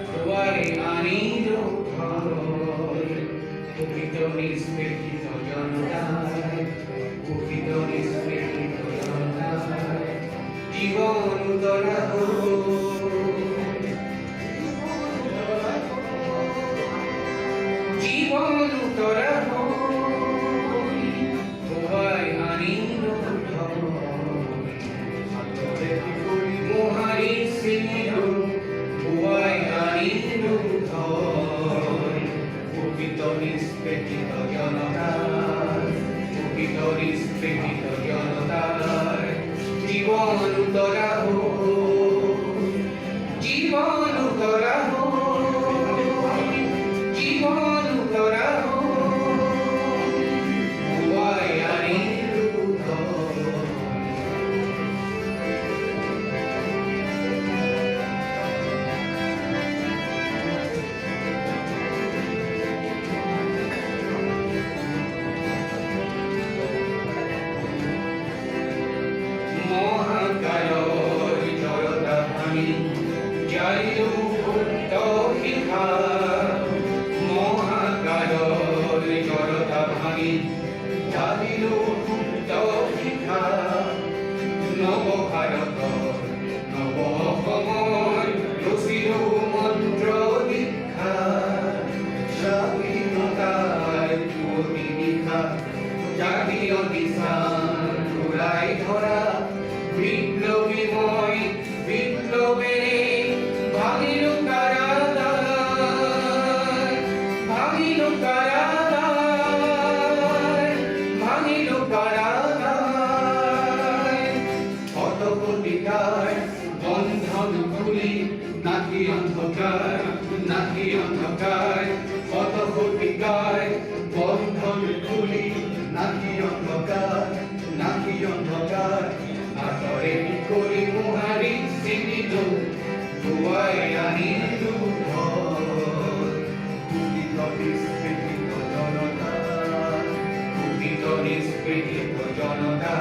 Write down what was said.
তোমারে আনিল ঘর কুপিত নিষ্পেষিত জনতায় কুপিত নিষ্পেষিত জনতায় জীবন উতলা জীবন উতলা তোমায় আনিল ঘর মোহারি স্নেহ তোমায় আনিল ঘর কুপিত নিষ্পেষিত জনতায় কুপিত নিষ্পেষিত জনতায় জীবন উতলা জীবন উতলা জীবন উতলা তোমায় আনিল ঘর মহাকালর জড়তা ভাঙি জারিলু ভূত শিখা মহাকালর জড়তা ভাঙি জারিলু ভূত শিখা নব ভারত নব অসমৰ ৰচিল মন্ত্ৰ দীক্ষা স্বাধীনতাৰ পুৱতি নিশা জাতীয় নিশান ঘূৰাই ধৰা বিপ্লবীময় বিপ্লবেরে ভাঙিল কারাগার ভাঙিল কারাগার ভাঙিল কারাগার কত কোটিকার বন্ধন খুলি নাকি অন্ধকার কত কোটিকার বন্ধন খুলি নাকি অন্ধকার আতরে করি মুহারি সিনিল তোমায় আনিল ঘর কুপিত নিষ্পেষিত জনতা কুপিত নিষ্পেষিত জনতা